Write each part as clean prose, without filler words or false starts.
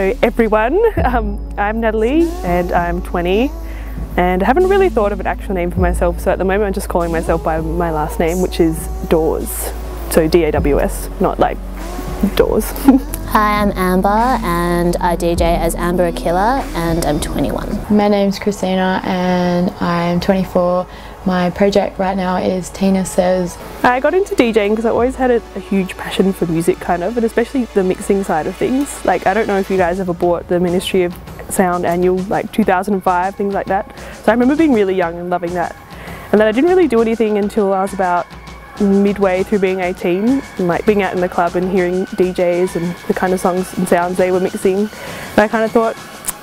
Hello everyone, I'm Natalie and I'm 20 and I haven't really thought of an actual name for myself, so at the moment I'm just calling myself by my last name, which is DAWS, so D-A-W-S, not like DAWS. Hi, I'm Amber and I DJ as Amber AKILLA and I'm 21. My name's Christina and I'm 24. My project right now is Tina Says. I got into DJing because I always had a huge passion for music kind of, and especially the mixing side of things. Like, I don't know if you guys ever bought the Ministry of Sound annual, like 2005, things like that. So I remember being really young and loving that. And then I didn't really do anything until I was about midway through being 18, and like being out in the club and hearing DJs and the kind of songs and sounds they were mixing. And I kind of thought,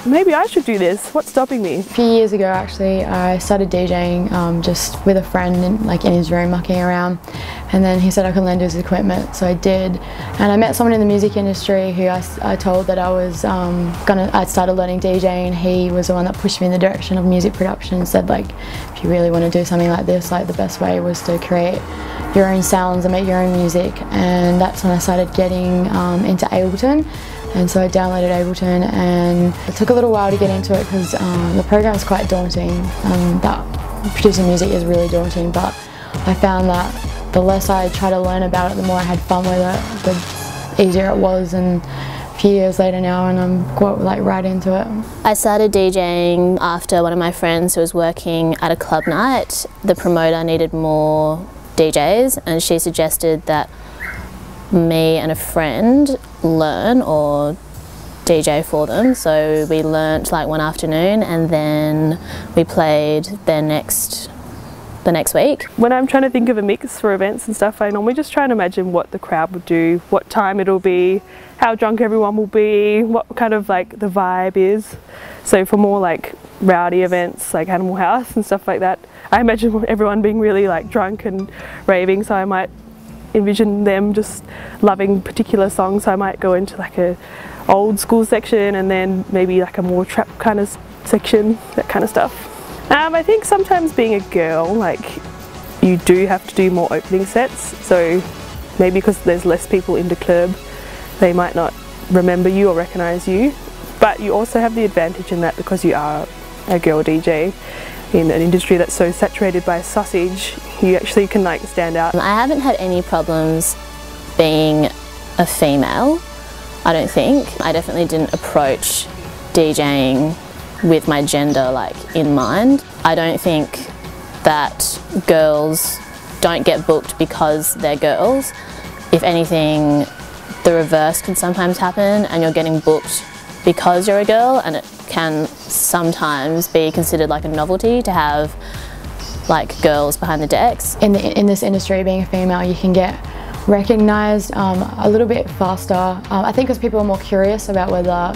maybe I should do this. What's stopping me? A few years ago actually I started DJing just with a friend in his room mucking around, and then he said I could lend his equipment, so I did. And I met someone in the music industry who I told that I was I'd started learning DJing, and he was the one that pushed me in the direction of music production and said, like, if you really want to do something like this, like the best way was to create your own sounds and make your own music. And that's when I started getting into Ableton. And so I downloaded Ableton, and it took a little while to get into it because the program is quite daunting. That producing music is really daunting, but I found that the less I tried to learn about it, the more I had fun with it, the easier it was. And a few years later now, and I'm quite right into it. I started DJing after one of my friends who was working at a club night. The promoter needed more DJs, and she suggested that me and a friend learn or DJ for them. So we learnt like one afternoon, and then we played the next week. When I'm trying to think of a mix for events and stuff, I normally just try and imagine what the crowd would do, what time it'll be, how drunk everyone will be, what kind of like the vibe is. So for more like rowdy events like Animal House and stuff like that, I imagine everyone being really like drunk and raving, so I might envision them just loving particular songs. So I might go into like a old school section and then maybe like a more trap kind of section, that kind of stuff. I think sometimes being a girl, like, you do have to do more opening sets, so maybe because there's less people in the club, they might not remember you or recognise you, but you also have the advantage in that because you are a girl DJ in an industry that's so saturated by sausage, you actually can like stand out. I haven't had any problems being a female, I don't think. I definitely didn't approach DJing with my gender like in mind. I don't think that girls don't get booked because they're girls. If anything, the reverse can sometimes happen, and you're getting booked because you're a girl, and it can sometimes be considered like a novelty to have like girls behind the decks. In this industry, being a female, you can get recognised a little bit faster. I think because people are more curious about whether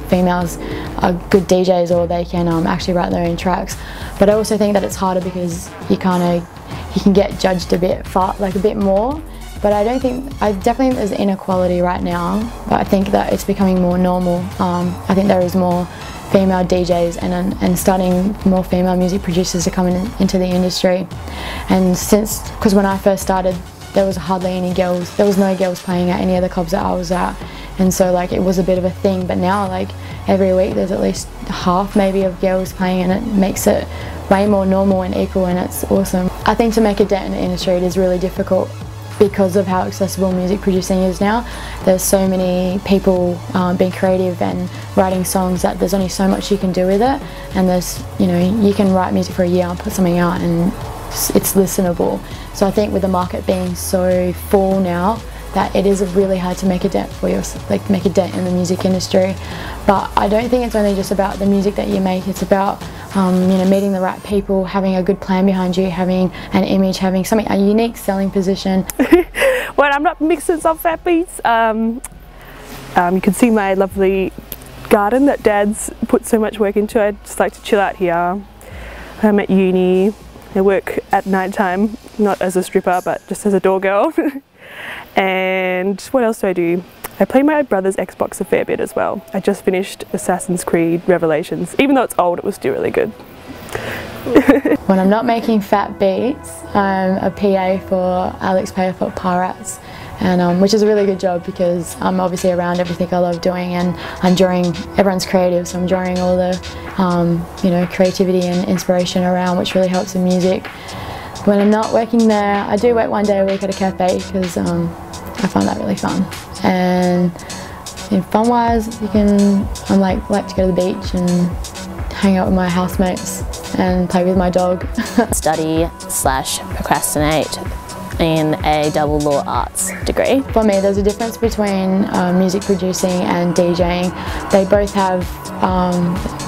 females are good DJs or they can actually write their own tracks. But I also think that it's harder because you can get judged a bit more. But I definitely think there's inequality right now, but I think that it's becoming more normal. I think there is more female DJs and starting more female music producers to come into the industry. And because when I first started, there was hardly any girls, there was no girls playing at any of the clubs that I was at. And so like it was a bit of a thing, but now like every week there's at least half maybe of girls playing, and it makes it way more normal and equal, and it's awesome. I think to make a dent in the industry, it is really difficult because of how accessible music producing is now. There's so many people being creative and writing songs that there's only so much you can do with it, and there's, you can write music for a year and put something out and it's listenable. So I think with the market being so full now, that it is really hard to make a dent make a dent in the music industry. But I don't think it's only just about the music that you make, it's about meeting the right people, having a good plan behind you, having an image, having a unique selling position. When I'm not mixing some fat beats, you can see my lovely garden that Dad's put so much work into. I just like to chill out here. I'm at uni, I work at night time, not as a stripper but just as a door girl. And what else do I do? I play my brother's Xbox a fair bit as well. I just finished Assassin's Creed Revelations. Even though it's old, it was still really good. When I'm not making fat beats, I'm a PA for Alex Payer for Pirates, and which is a really good job because I'm obviously around everything I love doing, and I'm drawing, everyone's creative, so I'm drawing all the you know, creativity and inspiration around, which really helps in music. When I'm not working there, I do work 1 day a week at a cafe because I find that really fun. And fun-wise, I like to go to the beach and hang out with my housemates and play with my dog. Study/procrastinate in a double law arts degree. For me, there's a difference between music producing and DJing. They both have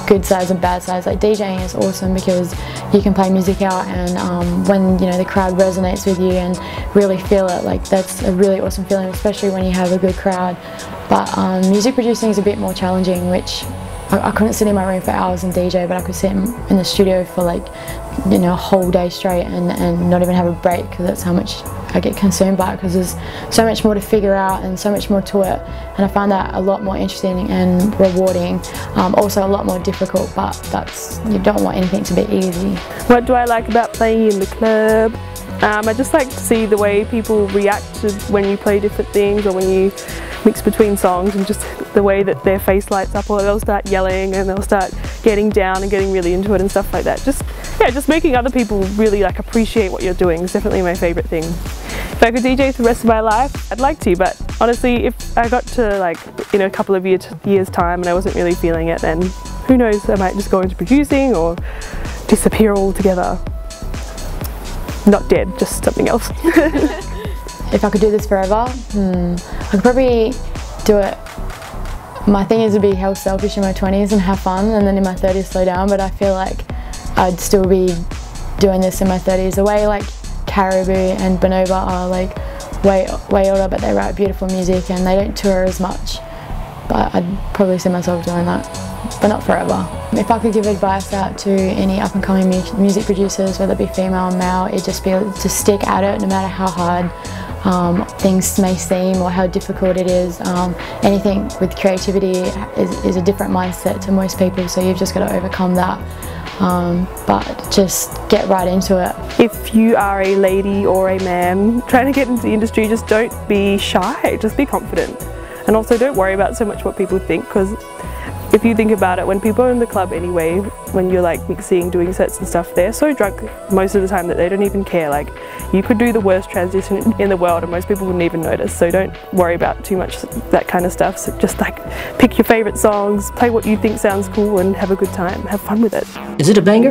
good sides and bad sides. Like DJing is awesome because you can play music out, and when you know the crowd resonates with you and really feel it, like that's a really awesome feeling, especially when you have a good crowd. But music producing is a bit more challenging, which I couldn't sit in my room for hours and DJ, but I could sit in the studio for like, you know, a whole day straight and not even have a break, because that's how much I get consumed by it, because there's so much more to figure out and so much more to it, and I find that a lot more interesting and rewarding. Also a lot more difficult, but you don't want anything to be easy. What do I like about playing in the club? I just like to see the way people react to when you play different things, or when you mix between songs, and just the way that their face lights up, or they'll start yelling and they'll start getting down and getting really into it and stuff like that. Just making other people really like appreciate what you're doing is definitely my favourite thing. If I could DJ for the rest of my life, I'd like to, but honestly, if I got to like in a couple of years time and I wasn't really feeling it, then who knows, I might just go into producing or disappear altogether. Not dead, just something else. If I could do this forever, I could probably do it. My thing is to be hell selfish in my 20s and have fun, and then in my 30s slow down, but I feel like I'd still be doing this in my 30s. The way like Caribou and Bonobo are like way older, but they write beautiful music and they don't tour as much. But I'd probably see myself doing that, but not forever. If I could give advice out to any up-and-coming music producers, whether it be female or male, it'd just be to stick at it no matter how hard things may seem or how difficult it is. Anything with creativity is a different mindset to most people, so you've just got to overcome that. But just get right into it. If you are a lady or a man trying to get into the industry, just don't be shy, just be confident. And also don't worry about so much what people think, because if you think about it, when people are in the club anyway, when you're like mixing, doing sets and stuff, they're so drunk most of the time that they don't even care. Like, you could do the worst transition in the world and most people wouldn't even notice, so don't worry about too much that kind of stuff. So just like pick your favourite songs, play what you think sounds cool and have a good time, have fun with it. Is it a banger?